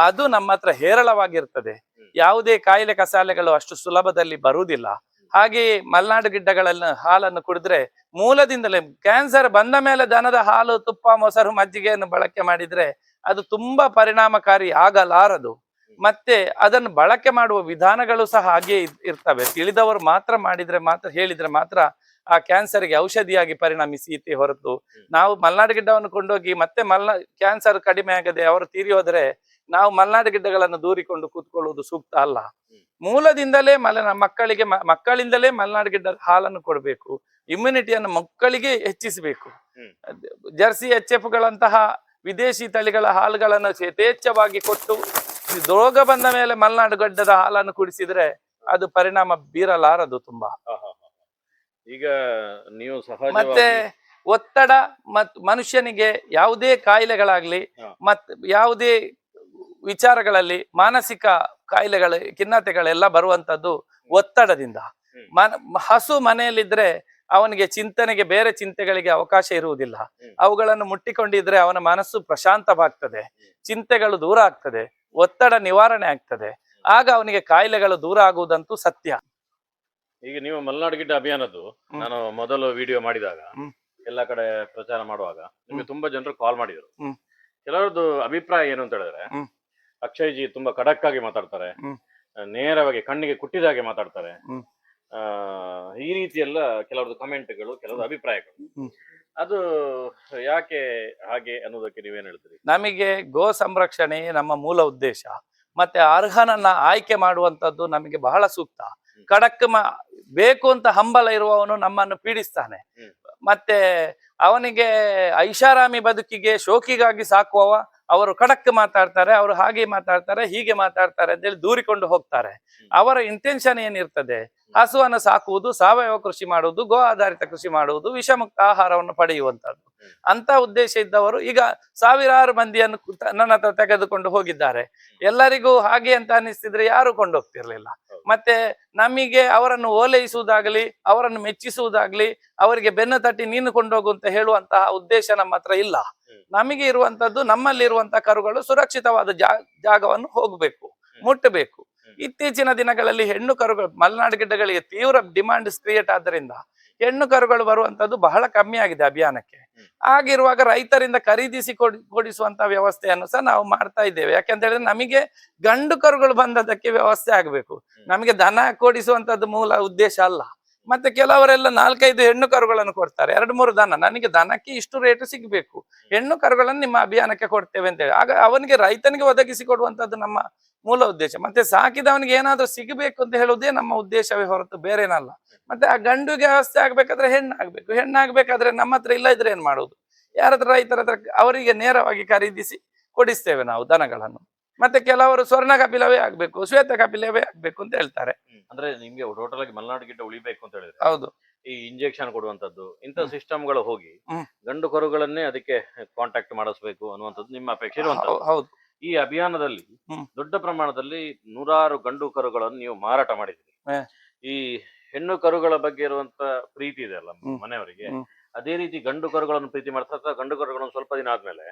ಅದು ನಮ್ಮ ಹತ್ರ ಹೇರಳವಾಗಿರ್ತದೆ. ಯಾವುದೇ ಕಾಯಿಲೆ ಕಸಾಲೆಗಳು ಅಷ್ಟು ಸುಲಭದಲ್ಲಿ ಬರುವುದಿಲ್ಲ. ಹಾಗೆಯೇ ಮಲೆನಾಡು ಗಿಡ್ಡಗಳನ್ನ ಹಾಲನ್ನು ಕುಡಿದ್ರೆ ಮೂಲದಿಂದಲೇ ಕ್ಯಾನ್ಸರ್ ಬಂದ ಮೇಲೆ ದನದ ಹಾಲು, ತುಪ್ಪ, ಮೊಸರು, ಮಜ್ಜಿಗೆಯನ್ನು ಬಳಕೆ ಮಾಡಿದ್ರೆ ಅದು ತುಂಬಾ ಪರಿಣಾಮಕಾರಿ ಆಗಲಾರದು. ಮತ್ತೆ ಅದನ್ನು ಬಳಕೆ ಮಾಡುವ ವಿಧಾನಗಳು ಸಹ ಹಾಗೆ ಇರ್ತವೆ. ತಿಳಿದವರು ಮಾತ್ರ ಮಾಡಿದ್ರೆ ಮಾತ್ರ, ಹೇಳಿದ್ರೆ ಮಾತ್ರ ಆ ಕ್ಯಾನ್ಸರ್ಗೆ ಔಷಧಿಯಾಗಿ ಪರಿಣಮಿಸೀತೆ ಹೊರತು ನಾವು ಮಲೆನಾಡು ಗಿಡ್ಡವನ್ನು ಕೊಂಡೋಗಿ ಮತ್ತೆ ಕ್ಯಾನ್ಸರ್ ಕಡಿಮೆ ಆಗದೆ ಅವರು ತೀರಿ ಹೋದ್ರೆ ನಾವು ಮಲೆನಾಡು ಗಿಡ್ಡಗಳನ್ನು ದೂರಿಕೊಂಡು ಕೂತ್ಕೊಳ್ಳುವುದು ಸೂಕ್ತ ಅಲ್ಲ. ಮೂಲದಿಂದಲೇ ಮಕ್ಕಳಿಂದಲೇ ಮಲೆನಾಡು ಗಿಡ್ಡ ಹಾಲನ್ನು ಕೊಡಬೇಕು. ಇಮ್ಯುನಿಟಿಯನ್ನು ಮಕ್ಕಳಿಗೆ ಹೆಚ್ಚಿಸಬೇಕು. ಜರ್ಸಿ HF ಗಳಂತಹ ವಿದೇಶಿ ತಳಿಗಳ ಹಾಲುಗಳನ್ನು ಯಥೇಚ್ಛವಾಗಿ ಕೊಟ್ಟು ರೋಗ ಬಂದ ಮೇಲೆ ಮಲೆನಾಡು ಗಡ್ಡದ ಹಾಲನ್ನು ಕುಡಿಸಿದ್ರೆ ಅದು ಪರಿಣಾಮ ಬೀರಲಾರದು ತುಂಬಾ. ಈಗ ನೀವು ಮತ್ತೆ ಒತ್ತಡ ಮತ್ತು ಮನುಷ್ಯನಿಗೆ ಯಾವುದೇ ಕಾಯಿಲೆಗಳಾಗ್ಲಿ ಮತ್ತೆ ಯಾವುದೇ ವಿಚಾರಗಳಲ್ಲಿ ಮಾನಸಿಕ ಕಾಯಿಲೆಗಳ ಖಿನ್ನತೆಗಳೆಲ್ಲ ಬರುವಂತದ್ದು ಒತ್ತಡದಿಂದ. ಹಸು ಮನೆಯಲ್ಲಿದ್ರೆ ಅವನಿಗೆ ಚಿಂತನೆಗೆ ಬೇರೆ ಚಿಂತೆಗಳಿಗೆ ಅವಕಾಶ ಇರುವುದಿಲ್ಲ. ಅವುಗಳನ್ನು ಮುಟ್ಟಿಕೊಂಡಿದ್ರೆ ಅವನ ಮನಸ್ಸು ಪ್ರಶಾಂತವಾಗ್ತದೆ, ಚಿಂತೆಗಳು ದೂರ ಆಗ್ತದೆ, ಒತ್ತಡ ನಿವಾರಣೆ ಆಗ್ತದೆ. ಆಗ ಅವನಿಗೆ ಕಾಯಿಲೆಗಳು ದೂರ ಆಗುವುದಂತೂ ಸತ್ಯ. ಈಗ ನೀವು ಮಲೆನಾಡು ಗಿಡ್ಡ ಅಭಿಯಾನದ್ದು ನಾನು ಮೊದಲು ವಿಡಿಯೋ ಮಾಡಿದಾಗ ಎಲ್ಲ ಕಡೆ ಪ್ರಚಾರ ಮಾಡುವಾಗ ನಿಮಗೆ ತುಂಬಾ ಜನರು ಕಾಲ್ ಮಾಡಿದ್ರು. ಕೆಲವರದ್ದು ಅಭಿಪ್ರಾಯ ಏನು ಅಂತ ಹೇಳಿದ್ರೆ, ಅಕ್ಷಯ್ ಜಿ ತುಂಬಾ ಖಡಕ್ ಆಗಿ ಮಾತಾಡ್ತಾರೆ, ನೇರವಾಗಿ ಕಣ್ಣಿಗೆ ಕುಟ್ಟಿದಾಗೆ ಮಾತಾಡ್ತಾರೆ, ಈ ರೀತಿ ಎಲ್ಲ ಕೆಲವರದ್ದು ಕಮೆಂಟ್ಗಳು, ಕೆಲವರದ್ದು ಅಭಿಪ್ರಾಯಗಳು. ಅದು ಯಾಕೆ ಹಾಗೆ ಅನ್ನೋದಕ್ಕೆ ನೀವೇನ್ ಹೇಳ್ತೀರಿ? ನಮಗೆ ಗೋ ಸಂರಕ್ಷಣೆ ನಮ್ಮ ಮೂಲ ಉದ್ದೇಶ. ಮತ್ತೆ ಅರ್ಹನನ್ನ ಆಯ್ಕೆ ಮಾಡುವಂತದ್ದು ನಮಗೆ ಬಹಳ ಸೂಕ್ತ. ಖಡಕ್ ಬೇಕು ಅಂತ ಹಂಬಲ ಇರುವವನು ನಮ್ಮನ್ನು ಪೀಡಿಸ್ತಾನೆ. ಮತ್ತೆ ಅವನಿಗೆ ಐಷಾರಾಮಿ ಬದುಕಿಗೆ ಶೋಕಿಗಾಗಿ ಸಾಕುವವ ಅವರು ಖಡಕ್ ಮಾತಾಡ್ತಾರೆ, ಅವರು ಹಾಗೆ ಮಾತಾಡ್ತಾರೆ, ಹೀಗೆ ಮಾತಾಡ್ತಾರೆ ಅಂತೇಳಿ ದೂರಿಕೊಂಡು ಹೋಗ್ತಾರೆ. ಅವರ ಇಂಟೆನ್ಷನ್ ಏನಿರ್ತದೆ? ಹಸುವನ್ನು ಸಾಕುವುದು, ಸಾವಯವ ಕೃಷಿ ಮಾಡುವುದು, ಗೋ ಆಧಾರಿತ ಕೃಷಿ ಮಾಡುವುದು, ವಿಷಮುಕ್ತ ಆಹಾರವನ್ನು ಪಡೆಯುವಂತದ್ದು. ಅಂತ ಉದ್ದೇಶ ಇದ್ದವರು ಈಗ ಸಾವಿರಾರು ಮಂದಿಯನ್ನು ನನ್ನ ಹತ್ರ ತೆಗೆದುಕೊಂಡು ಹೋಗಿದ್ದಾರೆ. ಎಲ್ಲರಿಗೂ ಹಾಗೆ ಅಂತ ಅನಿಸ್ತಿದ್ರೆ ಯಾರು ಕೊಂಡೋಗ್ತಿರ್ಲಿಲ್ಲ. ಮತ್ತೆ ನಮಗೆ ಅವರನ್ನು ಓಲೈಸುವುದಾಗ್ಲಿ, ಅವರನ್ನು ಮೆಚ್ಚಿಸುವುದಾಗ್ಲಿ, ಅವರಿಗೆ ಬೆನ್ನು ತಟ್ಟಿ ನೀನು ಕೊಂಡೋಗು ಅಂತ ಹೇಳುವಂತಹ ಉದ್ದೇಶ ನಮ್ಮ ಹತ್ರ ಇಲ್ಲ. ನಮಗೆ ಇರುವಂತದ್ದು, ನಮ್ಮಲ್ಲಿ ಇರುವಂತಹ ಕರುಗಳು ಸುರಕ್ಷಿತವಾದ ಜಾಗವನ್ನು ಹೋಗ್ಬೇಕು, ಮುಟ್ಟಬೇಕು. ಇತ್ತೀಚಿನ ದಿನಗಳಲ್ಲಿ ಹೆಣ್ಣು ಕರುಗಳು ಮಲೆನಾಡು ಗಿಡ್ಡಗಳಿಗೆ ತೀವ್ರ ಡಿಮಾಂಡ್ ಕ್ರಿಯೇಟ್ ಆದ್ದರಿಂದ ಹೆಣ್ಣು ಕರುಗಳು ಬರುವಂತದ್ದು ಬಹಳ ಕಮ್ಮಿ ಆಗಿದೆ ಅಭಿಯಾನಕ್ಕೆ. ಆಗಿರುವಾಗ ರೈತರಿಂದ ಖರೀದಿಸಿ ಕೊಡಿಸುವಂತ ವ್ಯವಸ್ಥೆಯನ್ನು ಸಹ ನಾವು ಮಾಡ್ತಾ ಇದ್ದೇವೆ. ಯಾಕೆಂತ ಹೇಳಿದ್ರೆ ನಮಗೆ ಗಂಡು ಕರುಗಳು ಬಂದದಕ್ಕೆ ವ್ಯವಸ್ಥೆ ಆಗ್ಬೇಕು. ನಮಗೆ ದನ ಕೊಡಿಸುವಂತದ್ದು ಮೂಲ ಉದ್ದೇಶ ಅಲ್ಲ. ಮತ್ತೆ ಕೆಲವರೆಲ್ಲ 4-5 ಹೆಣ್ಣು ಕರುಗಳನ್ನು ಕೊಡ್ತಾರೆ, 2-3 ದನ. ನನಗೆ ದನಕ್ಕೆ ಇಷ್ಟು ರೇಟ್ ಸಿಗ್ಬೇಕು, ಹೆಣ್ಣು ಕರುಗಳನ್ನು ನಿಮ್ಮ ಅಭಿಯಾನಕ್ಕೆ ಕೊಡ್ತೇವೆ ಅಂತ ಹೇಳಿ. ಆಗ ಅವನಿಗೆ ರೈತನಿಗೆ ಒದಗಿಸಿ ಕೊಡುವಂತದ್ದು ನಮ್ಮ ಮೂಲ ಉದ್ದೇಶ. ಮತ್ತೆ ಸಾಕಿದವನಿಗೆ ಏನಾದ್ರೂ ಸಿಗಬೇಕು ಅಂತ ಹೇಳುವುದೇ ನಮ್ಮ ಉದ್ದೇಶವೇ ಹೊರತು ಬೇರೇನಲ್ಲ. ಮತ್ತೆ ಆ ಗಂಡುಗೆ ವ್ಯವಸ್ಥೆ ಆಗ್ಬೇಕಾದ್ರೆ ಹೆಣ್ಣಾಗ್ಬೇಕು, ಹೆಣ್ಣಾಗ್ಬೇಕಾದ್ರೆ ನಮ್ಮ ಹತ್ರ ಇಲ್ಲ ಇದ್ರೆ ಏನ್ ಮಾಡುದು? ಯಾರತ್ರ? ರೈತರ ಹತ್ರ ಅವರಿಗೆ ನೇರವಾಗಿ ಖರೀದಿಸಿ ಕೊಡಿಸ್ತೇವೆ ನಾವು ದನಗಳನ್ನು. ಮತ್ತೆ ಕೆಲವರು ಸ್ವರ್ಣ ಕಪಿಲವೇ ಆಗ್ಬೇಕು, ಶ್ವೇತ ಕಪಿಲವೇ ಆಗ್ಬೇಕು ಅಂತ ಹೇಳ್ತಾರೆ. ಅಂದ್ರೆ ನಿಮ್ಗೆ ಟೋಟಲ್ ಆಗಿ ಮಲೆನಾಡು ಗಿಡ್ಡ ಉಳಿಬೇಕು ಅಂತ ಹೇಳಿದ್ರೆ ಹೌದು, ಈ ಇಂಜೆಕ್ಷನ್ ಕೊಡುವಂತದ್ದು ಇಂಥ ಸಿಸ್ಟಮ್ಗಳು ಹೋಗಿ ಗಂಡು ಕರುಗಳನ್ನೇ ಅದಕ್ಕೆ ಕಾಂಟ್ಯಾಕ್ಟ್ ಮಾಡಿಸ್ಬೇಕು ಅನ್ನುವಂಥದ್ದು ನಿಮ್ಮ ಅಪೇಕ್ಷೆ ಇರುವಂತದ್ದು. ಹೌದು. ಈ ಅಭಿಯಾನದಲ್ಲಿ ದೊಡ್ಡ ಪ್ರಮಾಣದಲ್ಲಿ 100 ಗಂಡು ಕರುಗಳನ್ನು ನೀವು ಮಾರಾಟ ಮಾಡಿದ್ದೀರಿ. ಈ ಹೆಣ್ಣು ಕರುಗಳ ಬಗ್ಗೆ ಇರುವಂತ ಪ್ರೀತಿ ಇದೆ ಅಲ್ಲ ಮನೆಯವರಿಗೆ, ಅದೇ ರೀತಿ ಗಂಡು ಕರುಗಳನ್ನು ಪ್ರೀತಿ ಮಾಡ್ತಾರೆ ಅಥವಾ ಗಂಡು ಕರುಗಳನ್ನು ಸ್ವಲ್ಪ ದಿನ ಆದ್ಮೇಲೆ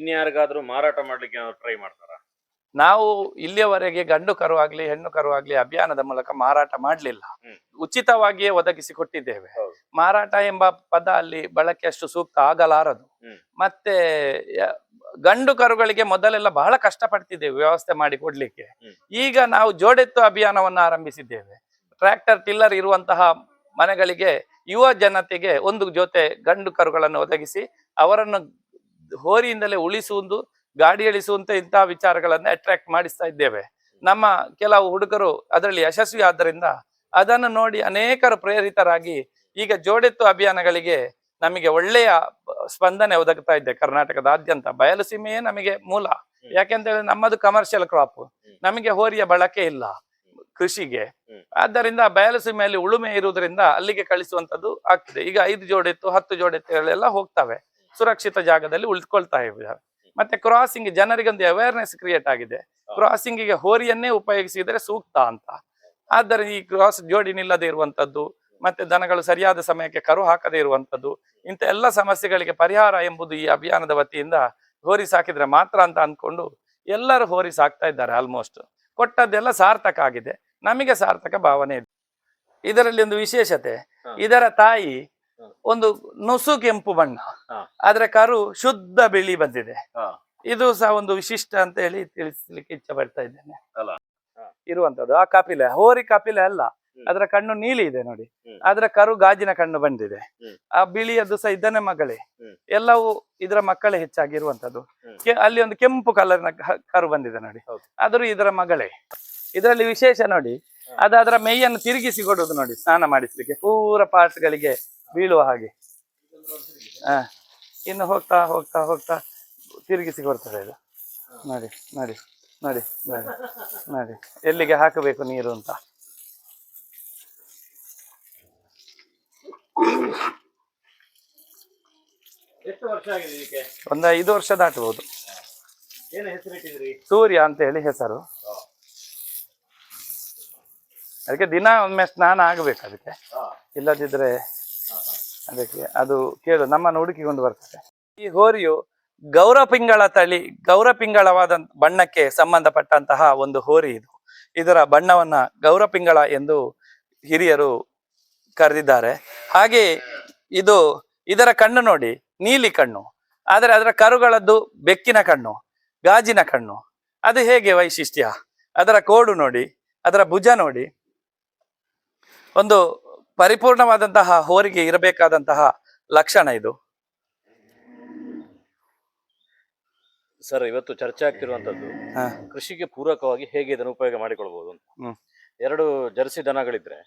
ಇನ್ಯಾರಿಗಾದ್ರೂ ಮಾರಾಟ ಮಾಡ್ಲಿಕ್ಕೆ ಟ್ರೈ ಮಾಡ್ತಾರ? ನಾವು ಇಲ್ಲಿಯವರೆಗೆ ಗಂಡು ಕರು ಆಗ್ಲಿ ಹೆಣ್ಣು ಕರು ಆಗ್ಲಿ ಅಭಿಯಾನದ ಮೂಲಕ ಮಾರಾಟ ಮಾಡ್ಲಿಲ್ಲ. ಉಚಿತವಾಗಿಯೇ ಒದಗಿಸಿ ಕೊಟ್ಟಿದ್ದೇವೆ. ಮಾರಾಟ ಎಂಬ ಪದ ಅಲ್ಲಿ ಬಳಕೆ ಅಷ್ಟು ಸೂಕ್ತ ಆಗಲಾರದು. ಮತ್ತೆ ಗಂಡು ಕರುಗಳಿಗೆ ಮೊದಲೆಲ್ಲ ಬಹಳ ಕಷ್ಟಪಡ್ತಿದ್ದೇವೆ ವ್ಯವಸ್ಥೆ ಮಾಡಿ ಕೊಡ್ಲಿಕ್ಕೆ. ಈಗ ನಾವು ಜೋಡೆತ್ತು ಅಭಿಯಾನವನ್ನು ಆರಂಭಿಸಿದ್ದೇವೆ. ಟ್ರ್ಯಾಕ್ಟರ್ ಟಿಲ್ಲರ್ ಇರುವಂತಹ ಮನೆಗಳಿಗೆ ಯುವ ಜನತೆಗೆ ಒಂದು ಜೊತೆ ಗಂಡು ಕರುಗಳನ್ನು ಒದಗಿಸಿ ಅವರನ್ನು ಹೋರಿಯಿಂದಲೇ ಉಳಿಸುವುದು, ಗಾಡಿ ಎಳಿಸುವಂತ ಇಂತಹ ವಿಚಾರಗಳನ್ನು ಅಟ್ರಾಕ್ಟ್ ಮಾಡಿಸ್ತಾ ಇದ್ದೇವೆ. ನಮ್ಮ ಕೆಲವು ಹುಡುಗರು ಅದರಲ್ಲಿ ಯಶಸ್ವಿ ಆದ್ದರಿಂದ ಅದನ್ನು ನೋಡಿ ಅನೇಕರು ಪ್ರೇರಿತರಾಗಿ ಈಗ ಜೋಡೆತ್ತು ಅಭಿಯಾನಗಳಿಗೆ ನಮಗೆ ಒಳ್ಳೆಯ ಸ್ಪಂದನೆ ಒದಗ್ತಾ ಇದೆ. ಕರ್ನಾಟಕದಾದ್ಯಂತ ಬಯಲು ಸೀಮೆಯೇ ನಮಗೆ ಮೂಲ. ಯಾಕೆಂತ ಹೇಳಿದ್ರೆ ನಮ್ಮದು ಕಮರ್ಷಿಯಲ್ ಕ್ರಾಪ್, ನಮಗೆ ಹೋರಿಯ ಬಳಕೆ ಇಲ್ಲ ಕೃಷಿಗೆ. ಆದ್ದರಿಂದ ಬಯಲು ಸೀಮೆಯಲ್ಲಿ ಉಳುಮೆ ಇರುವುದರಿಂದ ಅಲ್ಲಿಗೆ ಕಳಿಸುವಂತದ್ದು ಆಗ್ತದೆ. ಈಗ 5 ಜೋಡೆತ್ತು 10 ಜೋಡೆತ್ತುಗಳೆಲ್ಲ ಹೋಗ್ತವೆ, ಸುರಕ್ಷಿತ ಜಾಗದಲ್ಲಿ ಉಳಿದುಕೊಳ್ತಾ ಇವೆ. ಮತ್ತೆ ಕ್ರಾಸಿಂಗ್ ಜನರಿಗೆ ಒಂದು ಅವೇರ್ನೆಸ್ ಕ್ರಿಯೇಟ್ ಆಗಿದೆ, ಕ್ರಾಸಿಂಗಿಗೆ ಹೋರಿಯನ್ನೇ ಉಪಯೋಗಿಸಿದರೆ ಸೂಕ್ತ ಅಂತ. ಆದ್ದರಿಂದ ಈ ಕ್ರಾಸ್ ಜೋಡಿ ನಿಲ್ಲದೆ ಇರುವಂತದ್ದು, ಮತ್ತೆ ದನಗಳು ಸರಿಯಾದ ಸಮಯಕ್ಕೆ ಕರು ಹಾಕದೇ ಇರುವಂತದ್ದು, ಇಂಥ ಎಲ್ಲ ಸಮಸ್ಯೆಗಳಿಗೆ ಪರಿಹಾರ ಎಂಬುದು ಈ ಅಭಿಯಾನದ ವತಿಯಿಂದ ಹೋರಿ ಸಾಕಿದ್ರೆ ಮಾತ್ರ ಅಂತ ಅಂದ್ಕೊಂಡು ಎಲ್ಲರೂ ಹೋರಿ ಸಾಕ್ತಾ ಇದ್ದಾರೆ. ಆಲ್ಮೋಸ್ಟ್ ಕೊಟ್ಟದ್ದೆಲ್ಲ ಸಾರ್ಥಕ ಆಗಿದೆ, ನಮಗೆ ಸಾರ್ಥಕ ಭಾವನೆ ಇದೆ. ಇದರಲ್ಲಿ ಒಂದು ವಿಶೇಷತೆ, ಇದರ ತಾಯಿ ಒಂದು ನುಸು ಕೆಂಪು ಬಣ್ಣ, ಆದ್ರೆ ಕರು ಶುದ್ಧ ಬಿಳಿ ಬಂದಿದೆ. ಇದು ಸಹ ಒಂದು ವಿಶಿಷ್ಟ ಅಂತ ಹೇಳಿ ತಿಳಿಸ್ಲಿಕ್ಕೆ ಇಚ್ಛೆ ಪಡ್ತಾ ಇದ್ದೇನೆ. ಇರುವಂತದ್ದು ಆ ಕಪಿಲೆ, ಹೋರಿ ಕಪಿಲೆ ಅಲ್ಲ, ಅದರ ಕಣ್ಣು ನೀಲಿ ಇದೆ ನೋಡಿ, ಅದರ ಕರು ಗಾಜಿನ ಕಣ್ಣು ಬಂದಿದೆ. ಆ ಬಿಳಿಯದ್ದು ಸಹ ಇದನ್ನೇ ಮಗಳೇ, ಎಲ್ಲವೂ ಇದರ ಮಕ್ಕಳೇ ಹೆಚ್ಚಾಗಿ ಇರುವಂತದ್ದು. ಅಲ್ಲಿ ಒಂದು ಕೆಂಪು ಕಲರ್ನ ಕರು ಬಂದಿದೆ ನೋಡಿ, ಆದ್ರೂ ಇದರ ಮಗಳೇ. ಇದರಲ್ಲಿ ವಿಶೇಷ ನೋಡಿ, ಅದರ ಮೈಯನ್ನು ತಿರುಗಿಸಿ ಕೊಡುವುದು ನೋಡಿ, ಸ್ನಾನ ಮಾಡಿಸ್ಲಿಕ್ಕೆ ಪೂರ ಪಾರ್ಟ್ಗಳಿಗೆ ಬೀಳುವ ಹಾಗೆ. ಇನ್ನು ಹೋಗ್ತಾ ಹೋಗ್ತಾ ಹೋಗ್ತಾ ತಿರುಗಿಸಿ ಕೊಡ್ತದೆ ಇದು ನೋಡಿ ನೋಡಿ ನೋಡಿ ನೋಡಿ ನೋಡಿ, ಎಲ್ಲಿಗೆ ಹಾಕಬೇಕು ನೀರು ಅಂತ. ಎಷ್ಟು ವರ್ಷ ಆಗಿದೆ ಇದಕ್ಕೆ? ಒಂದು 5 ವರ್ಷ ದಾಟಬಹುದು. ಏನು ಹೆಸರಿಟ್ಟಿದ್ರಿ? ಸೂರ್ಯ ಅಂತ ಹೇಳಿ ಹೆಸರು. ಅದಕ್ಕೆ ದಿನ ಒಮ್ಮೆ ಸ್ನಾನ ಆಗ್ಬೇಕು ಅದಕ್ಕೆ, ಇಲ್ಲದಿದ್ರೆ ಅದಕ್ಕೆ ಅದು ಕೇಳು ನಮ್ಮನ್ನು ಹುಡುಕಿಕೊಂಡು ಬರ್ತದೆ. ಈ ಹೋರಿಯು ಗೌರಪಿಂಗಳ ತಳಿ, ಗೌರಪಿಂಗಳವಾದ ಬಣ್ಣಕ್ಕೆ ಸಂಬಂಧಪಟ್ಟಂತಹ ಒಂದು ಹೋರಿ ಇದು. ಇದರ ಬಣ್ಣವನ್ನ ಗೌರಪಿಂಗಳ ಎಂದು ಹಿರಿಯರು ಕರೆದಿದ್ದಾರೆ. ಹಾಗೆ ಇದರ ಕಣ್ಣು ನೋಡಿ ನೀಲಿ ಕಣ್ಣು, ಆದರೆ ಅದರ ಕರುಗಳದ್ದು ಬೆಕ್ಕಿನ ಕಣ್ಣು, ಗಾಜಿನ ಕಣ್ಣು. ಅದು ಹೇಗೆ ವೈಶಿಷ್ಟ್ಯ? ಅದರ ಕೋಡು ನೋಡಿ, ಅದರ ಭುಜ ನೋಡಿ. ಒಂದು ಪರಿಪೂರ್ಣವಾದಂತಹ ಹೋರಿಗೆ ಇರಬೇಕಾದಂತಹ ಲಕ್ಷಣ ಇದು. ಸರ್, ಇವತ್ತು ಚರ್ಚೆ ಆಗ್ತಿರುವಂತದ್ದು ಕೃಷಿಗೆ ಪೂರಕವಾಗಿ ಹೇಗೆ ಇದನ್ನು ಉಪಯೋಗ ಮಾಡಿಕೊಳ್ಬಹುದು ಅಂತ. 2 ಜರ್ಸಿ ದನಗಳಿದ್ರೆ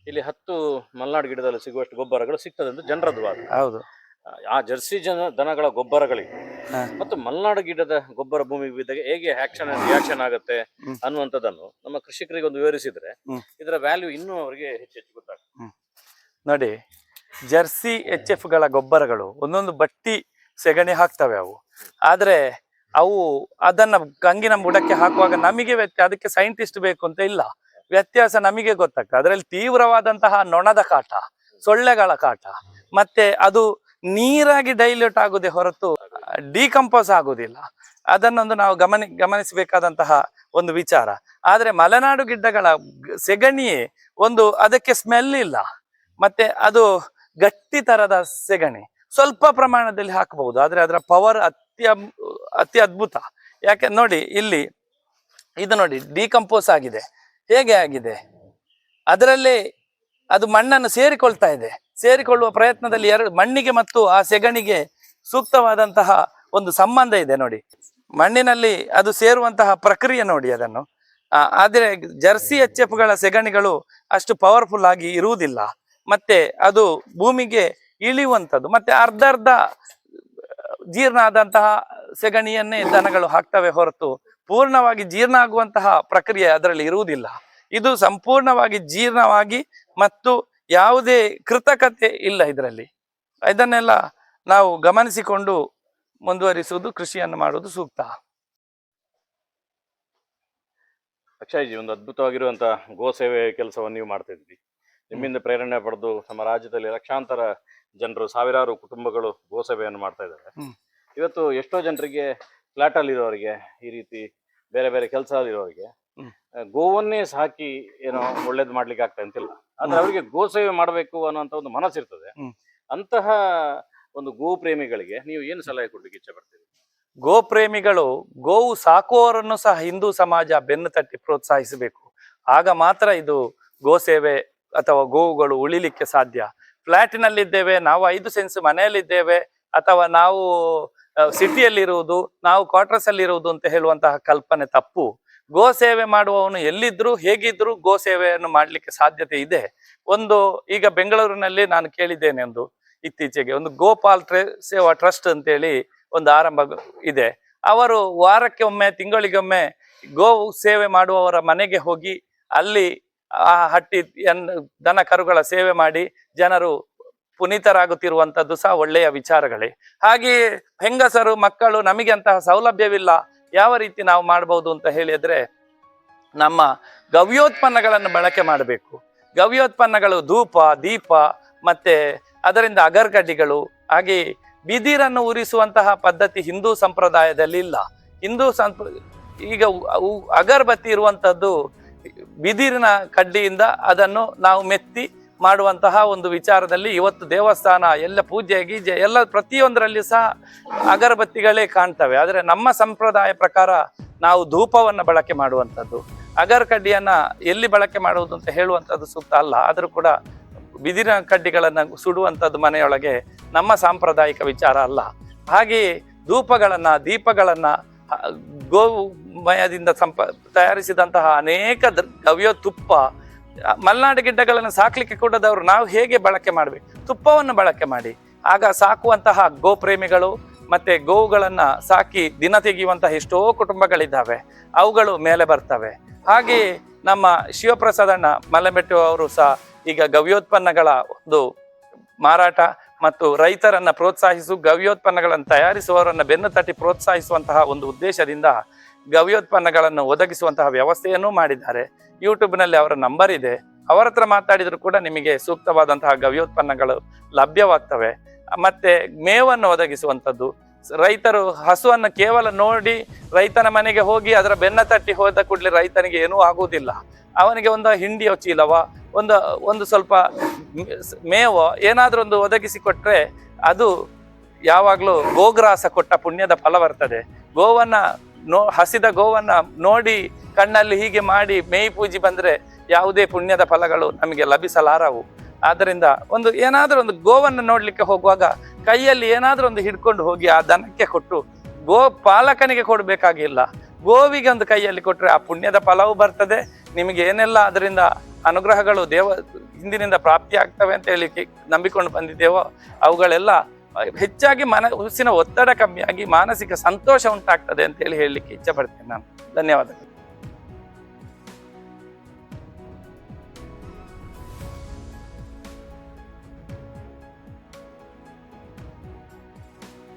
ಇಲ್ಲಿ 10 ಮಲ್ನಾಡು ಗಿಡದಲ್ಲಿ ಸಿಗುವಷ್ಟು ಗೊಬ್ಬರಗಳು ಸಿಗ್ತದೆ ಅಂತ ಜನರದ್ದು ವಾದ. ಹೌದು. ಆ ಜರ್ಸಿ ದನಗಳ ಗೊಬ್ಬರಗಳಿಗೆ ಮತ್ತು ಮಲ್ನಾಡು ಗಿಡದ ಗೊಬ್ಬರ ಭೂಮಿಗೆ ಬಿದ್ದಾಗ ಹೇಗೆ ರಿಯಾಕ್ಷನ್ ಆಗುತ್ತೆ ಅನ್ನುವಂಥದ್ದನ್ನು ನಮ್ಮ ಕೃಷಿಕರಿಗೆ ಒಂದು ವಿವರಿಸಿದ್ರೆ ಇದರ ವ್ಯಾಲ್ಯೂ ಇನ್ನೂ ಅವರಿಗೆ ಹೆಚ್ಚು ಗೊತ್ತಾಗ್ತದೆ. ನೋಡಿ, ಜರ್ಸಿ HF ಗಳ ಗೊಬ್ಬರಗಳು ಒಂದೊಂದು ಬಟ್ಟಿ ಸೆಗಣಿ ಹಾಕ್ತವೆ ಅವು. ಆದ್ರೆ ಅವು ಅದನ್ನ ಕಂಗಿನ ಬುಡಕ್ಕೆ ಹಾಕುವಾಗ ನಮಗೆ ಅದಕ್ಕೆ ಸೈಂಟಿಸ್ಟ್ ಬೇಕು ಅಂತ ಇಲ್ಲ, ವ್ಯತ್ಯಾಸ ನಮಗೆ ಗೊತ್ತಾಗ್ತದೆ. ಅದರಲ್ಲಿ ತೀವ್ರವಾದಂತಹ ನೊಣದ ಕಾಟ, ಸೊಳ್ಳೆಗಳ ಕಾಟ, ಮತ್ತೆ ಅದು ನೀರಾಗಿ ಡೈಲ್ಯೂಟ್ ಆಗುದೇ ಹೊರತು ಡಿಕಂಪೋಸ್ ಆಗುದಿಲ್ಲ. ಅದನ್ನೊಂದು ನಾವು ಗಮನಿಸಬೇಕಾದಂತಹ ಒಂದು ವಿಚಾರ. ಆದ್ರೆ ಮಲೆನಾಡು ಗಿಡ್ಡಗಳ ಸೆಗಣಿಯೇ ಅದಕ್ಕೆ ಸ್ಮೆಲ್ ಇಲ್ಲ, ಮತ್ತೆ ಅದು ಗಟ್ಟಿ ತರದ ಸೆಗಣಿ. ಸ್ವಲ್ಪ ಪ್ರಮಾಣದಲ್ಲಿ ಹಾಕಬಹುದು, ಆದ್ರೆ ಅದರ ಪವರ್ ಅತಿ ಅದ್ಭುತ. ಯಾಕೆ ನೋಡಿ, ಇಲ್ಲಿ ಇದು ನೋಡಿ ಡಿಕಂಪೋಸ್ ಆಗಿದೆ. ಹೇಗೆ ಆಗಿದೆ? ಅದರಲ್ಲಿ ಅದು ಮಣ್ಣನ್ನು ಸೇರಿಕೊಳ್ತಾ ಇದೆ. ಸೇರಿಕೊಳ್ಳುವ ಪ್ರಯತ್ನದಲ್ಲಿ ಮಣ್ಣಿಗೆ ಮತ್ತು ಆ ಸೆಗಣಿಗೆ ಸೂಕ್ತವಾದಂತಹ ಒಂದು ಸಂಬಂಧ ಇದೆ ನೋಡಿ. ಮಣ್ಣಿನಲ್ಲಿ ಅದು ಸೇರುವಂತಹ ಪ್ರಕ್ರಿಯೆ ನೋಡಿ ಅದನ್ನು. ಆದ್ರೆ ಜರ್ಸಿ HF ಗಳ ಸೆಗಣಿಗಳು ಅಷ್ಟು ಪವರ್ಫುಲ್ ಆಗಿ ಇರುವುದಿಲ್ಲ, ಮತ್ತೆ ಅದು ಭೂಮಿಗೆ ಇಳಿಯುವಂಥದ್ದು. ಮತ್ತೆ ಅರ್ಧ ಜೀರ್ಣ ಆದಂತಹ ಸೆಗಣಿಯನ್ನೇ ದನಗಳು ಹಾಕ್ತವೆ ಹೊರತು ಪೂರ್ಣವಾಗಿ ಜೀರ್ಣ ಆಗುವಂತಹ ಪ್ರಕ್ರಿಯೆ ಅದರಲ್ಲಿ ಇರುವುದಿಲ್ಲ. ಇದು ಸಂಪೂರ್ಣವಾಗಿ ಜೀರ್ಣವಾಗಿ ಮತ್ತು ಯಾವುದೇ ಕೃತಕತೆ ಇಲ್ಲ ಇದರಲ್ಲಿ. ಇದನ್ನೆಲ್ಲ ನಾವು ಗಮನಿಸಿಕೊಂಡು ಮುಂದುವರಿಸುವುದು, ಕೃಷಿಯನ್ನು ಮಾಡುವುದು ಸೂಕ್ತ. ಅಕ್ಷಯ್ಜಿ, ಒಂದು ಅದ್ಭುತವಾಗಿರುವಂತಹ ಗೋ ಸೇವೆ ಕೆಲಸವನ್ನು ನೀವು ಮಾಡ್ತಾ ಇದ್ರಿ. ನಿಮ್ಮಿಂದ ಪ್ರೇರಣೆ ಪಡೆದು ನಮ್ಮ ರಾಜ್ಯದಲ್ಲಿ ಲಕ್ಷಾಂತರ ಜನರು, ಸಾವಿರಾರು ಕುಟುಂಬಗಳು ಗೋ ಸೇವೆಯನ್ನು ಮಾಡ್ತಾ ಇದ್ದಾರೆ. ಇವತ್ತು ಎಷ್ಟೋ ಜನರಿಗೆ ಫ್ಲಾಟ್ ಅಲ್ಲಿ ಇರೋರಿಗೆ, ಈ ರೀತಿ ಬೇರೆ ಬೇರೆ ಕೆಲಸ ಇರೋರಿಗೆ ಗೋವನ್ನೇ ಸಾಕಿ ಏನೋ ಒಳ್ಳೇದು ಮಾಡ್ಲಿಕ್ಕೆ ಆಗ್ತಾ ಅಂತಿಲ್ಲ. ಆದ್ರೆ ಅವರಿಗೆ ಗೋ ಸೇವೆ ಮಾಡಬೇಕು ಅನ್ನೋಂಥ ಒಂದು ಮನಸ್ಸಿರ್ತದೆ. ಅಂತಹ ಒಂದು ಗೋ ಪ್ರೇಮಿಗಳಿಗೆ ನೀವು ಏನು ಸಲಹೆ ಕೊಡ್ಲಿಕ್ಕೆ ಇಚ್ಛೆ ಪಡ್ತೀರಿ? ಗೋ ಪ್ರೇಮಿಗಳು ಗೋವು ಸಾಕುವವರನ್ನು ಸಹ ಹಿಂದೂ ಸಮಾಜ ಬೆನ್ನು ತಟ್ಟಿ ಪ್ರೋತ್ಸಾಹಿಸಬೇಕು. ಆಗ ಮಾತ್ರ ಇದು ಗೋ ಸೇವೆ ಅಥವಾ ಗೋವುಗಳು ಉಳಿಲಿಕ್ಕೆ ಸಾಧ್ಯ. ಫ್ಲಾಟಿನಲ್ಲಿದ್ದೇವೆ, ನಾವು 5 ಸೆನ್ಸ್ ಮನೆಯಲ್ಲಿದ್ದೇವೆ, ಅಥವಾ ನಾವು ಸಿಟಿಯಲ್ಲಿರುವುದು, ನಾವು ಕ್ವಾರ್ಟರ್ಸ್ ಅಲ್ಲಿ ಇರುವುದು ಅಂತ ಹೇಳುವಂತಹ ಕಲ್ಪನೆ ತಪ್ಪು. ಗೋ ಸೇವೆ ಮಾಡುವವನು ಎಲ್ಲಿದ್ರು ಹೇಗಿದ್ರು ಗೋ ಸೇವೆಯನ್ನು ಮಾಡ್ಲಿಕ್ಕೆ ಸಾಧ್ಯತೆ ಇದೆ. ಈಗ ಬೆಂಗಳೂರಿನಲ್ಲಿ ನಾನು ಕೇಳಿದ್ದೇನೆ, ಇತ್ತೀಚೆಗೆ ಒಂದು ಗೋಪಾಲ್ ಸೇವಾ ಟ್ರಸ್ಟ್ ಅಂತೇಳಿ ಒಂದು ಆರಂಭ ಇದೆ. ಅವರು ವಾರಕ್ಕೆ ಒಮ್ಮೆ, ತಿಂಗಳಿಗೊಮ್ಮೆ ಗೋ ಸೇವೆ ಮಾಡುವವರ ಮನೆಗೆ ಹೋಗಿ ಅಲ್ಲಿ ಆ ದನ ಕರುಗಳ ಸೇವೆ ಮಾಡಿ ಜನರು ಪುನೀತರಾಗುತ್ತಿರುವಂತದ್ದು ಸಹ ಒಳ್ಳೆಯ ವಿಚಾರಗಳೇ. ಹಾಗೆಯೇ ಹೆಂಗಸರು, ಮಕ್ಕಳು, ನಮಗೆ ಅಂತಹ ಸೌಲಭ್ಯವಿಲ್ಲ, ಯಾವ ರೀತಿ ನಾವು ಮಾಡಬಹುದು ಅಂತ ಹೇಳಿದ್ರೆ ನಮ್ಮ ಗವ್ಯೋತ್ಪನ್ನಗಳನ್ನು ಬಳಕೆ ಮಾಡಬೇಕು. ಗವ್ಯೋತ್ಪನ್ನಗಳು ಧೂಪ, ದೀಪ, ಮತ್ತೆ ಅದರಿಂದ ಅಗರ್ಗಡ್ಡಿಗಳು, ಹಾಗೆ ಬಿದಿರನ್ನು ಉರಿಸುವಂತಹ ಪದ್ಧತಿ ಹಿಂದೂ ಸಂಪ್ರದಾಯದಲ್ಲಿ ಇಲ್ಲ. ಈಗ ಅಗರ್ಬತ್ತಿ ಇರುವಂತದ್ದು ಬಿದಿರಿನ ಕಡ್ಡಿಯಿಂದ ಅದನ್ನು ನಾವು ಮೆತ್ತಿ ಮಾಡುವಂತಹ ಒಂದು ವಿಚಾರದಲ್ಲಿ ಇವತ್ತು ದೇವಸ್ಥಾನ ಎಲ್ಲ ಪೂಜೆ ಗೀಜೆ ಎಲ್ಲ ಪ್ರತಿಯೊಂದರಲ್ಲಿ ಸಹ ಅಗರಬತ್ತಿಗಳೇ ಕಾಣ್ತವೆ. ಆದರೆ ನಮ್ಮ ಸಂಪ್ರದಾಯ ಪ್ರಕಾರ ನಾವು ಧೂಪವನ್ನು ಬಳಕೆ ಮಾಡುವಂಥದ್ದು, ಅಗರ್ ಕಡ್ಡಿಯನ್ನ ಎಲ್ಲಿ ಬಳಕೆ ಮಾಡುವುದು ಅಂತ ಹೇಳುವಂಥದ್ದು ಸೂಕ್ತ ಅಲ್ಲ. ಆದರೂ ಕೂಡ ಬಿದಿರಿನ ಕಡ್ಡಿಗಳನ್ನು ಸುಡುವಂಥದ್ದು ಮನೆಯೊಳಗೆ ನಮ್ಮ ಸಾಂಪ್ರದಾಯಿಕ ವಿಚಾರ ಅಲ್ಲ. ಹಾಗೆಯೇ ಧೂಪಗಳನ್ನ, ದೀಪಗಳನ್ನ ಗೋಮಯದಿಂದ ತಯಾರಿಸಿದಂತಹ ಅನೇಕ ಗವ್ಯ ತುಪ್ಪ, ಮಲೆನಾಡು ಗಿಡ್ಡಗಳನ್ನು ಸಾಕ್ಲಿಕ್ಕೆ ಕೂಡದವರು ನಾವು ಹೇಗೆ ಬಳಕೆ ಮಾಡಬೇಕು? ತುಪ್ಪವನ್ನು ಬಳಕೆ ಮಾಡಿ. ಆಗ ಸಾಕುವಂತಹ ಗೋ ಪ್ರೇಮಿಗಳು ಮತ್ತೆ ಗೋವುಗಳನ್ನ ಸಾಕಿ ದಿನ ತೆಗೆಯುವಂತಹ ಎಷ್ಟೋ ಕುಟುಂಬಗಳಿದ್ದಾವೆ, ಅವುಗಳು ಮೇಲೆ ಬರ್ತವೆ. ಹಾಗೆಯೇ ನಮ್ಮ ಶಿವಪ್ರಸಾದಣ್ಣ ಮಲೆಬೆಟ್ಟು ಅವರು ಸಹ ಈಗ ಗವ್ಯೋತ್ಪನ್ನಗಳ ಒಂದು ಮಾರಾಟ ಮತ್ತು ರೈತರನ್ನ ಪ್ರೋತ್ಸಾಹಿಸು, ಗವ್ಯೋತ್ಪನ್ನಗಳನ್ನು ತಯಾರಿಸುವವರನ್ನ ಬೆನ್ನು ತಟ್ಟಿ ಪ್ರೋತ್ಸಾಹಿಸುವಂತಹ ಒಂದು ಉದ್ದೇಶದಿಂದ ಗವ್ಯೋತ್ಪನ್ನಗಳನ್ನು ಒದಗಿಸುವಂತಹ ವ್ಯವಸ್ಥೆಯನ್ನೂ ಮಾಡಿದ್ದಾರೆ. ಯೂಟ್ಯೂಬ್ನಲ್ಲಿ ಅವರ ನಂಬರ್ ಇದೆ, ಅವರ ಹತ್ರ ಮಾತಾಡಿದ್ರು ಕೂಡ ನಿಮಗೆ ಸೂಕ್ತವಾದಂತಹ ಗವ್ಯೋತ್ಪನ್ನಗಳು ಲಭ್ಯವಾಗ್ತವೆ. ಮತ್ತೆ ಮೇವನ್ನು ಒದಗಿಸುವಂಥದ್ದು, ರೈತರು ಹಸುವನ್ನು ಕೇವಲ ನೋಡಿ ರೈತನ ಮನೆಗೆ ಹೋಗಿ ಅದರ ಬೆನ್ನ ತಟ್ಟಿ ಹೋದ ಕೂಡಲೇ ರೈತನಿಗೆ ಏನೂ ಆಗುವುದಿಲ್ಲ. ಅವನಿಗೆ ಒಂದು ಹಿಂಡಿಯೋ ಚೀಲವ, ಒಂದು ಸ್ವಲ್ಪ ಮೇವೋ ಏನಾದ್ರೂ ಒಂದು ಒದಗಿಸಿಕೊಟ್ರೆ ಅದು ಯಾವಾಗಲೂ ಗೋಗ್ರಾಸ ಕೊಟ್ಟ ಪುಣ್ಯದ ಫಲ ಬರ್ತದೆ. ಹಸಿದ ಗೋವನ್ನ ನೋಡಿ ಕಣ್ಣಲ್ಲಿ ಹೀಗೆ ಮಾಡಿ ಮೇಯಿ ಪೂಜೆ ಬಂದ್ರೆ ಯಾವುದೇ ಪುಣ್ಯದ ಫಲಗಳು ನಮಗೆ ಲಭಿಸಲಾರವು. ಆದ್ದರಿಂದ ಏನಾದ್ರೂ ಒಂದು ಗೋವನ್ನು ನೋಡ್ಲಿಕ್ಕೆ ಹೋಗುವಾಗ ಕೈಯಲ್ಲಿ ಏನಾದ್ರೂ ಒಂದು ಹಿಡ್ಕೊಂಡು ಹೋಗಿ ಆ ದನಕ್ಕೆ ಕೊಟ್ಟು, ಗೋ ಪಾಲಕನಿಗೆ ಕೊಡಬೇಕಾಗಿಲ್ಲ, ಗೋವಿಗೆ ಒಂದು ಕೈಯಲ್ಲಿ ಕೊಟ್ಟರೆ ಆ ಪುಣ್ಯದ ಫಲವೂ ಬರ್ತದೆ. ನಿಮಗೆ ಏನೆಲ್ಲ ಅದರಿಂದ ಅನುಗ್ರಹಗಳು ಹಿಂದಿನಿಂದ ಪ್ರಾಪ್ತಿ ಆಗ್ತವೆ ಅಂತ ಹೇಳಿ ನಂಬಿಕೊಂಡು ಬಂದಿದ್ದೇವೋ ಅವುಗಳೆಲ್ಲ ಹೆಚ್ಚಾಗಿ ಮನಸ್ಸಿನ ಒತ್ತಡ ಕಮ್ಮಿಯಾಗಿ ಮಾನಸಿಕ ಸಂತೋಷ ಉಂಟಾಗ್ತದೆ ಅಂತ ಹೇಳಲಿಕ್ಕೆ ಇಚ್ಛೆ ಪಡ್ತೇನೆ ನಾನು. ಧನ್ಯವಾದಗಳು.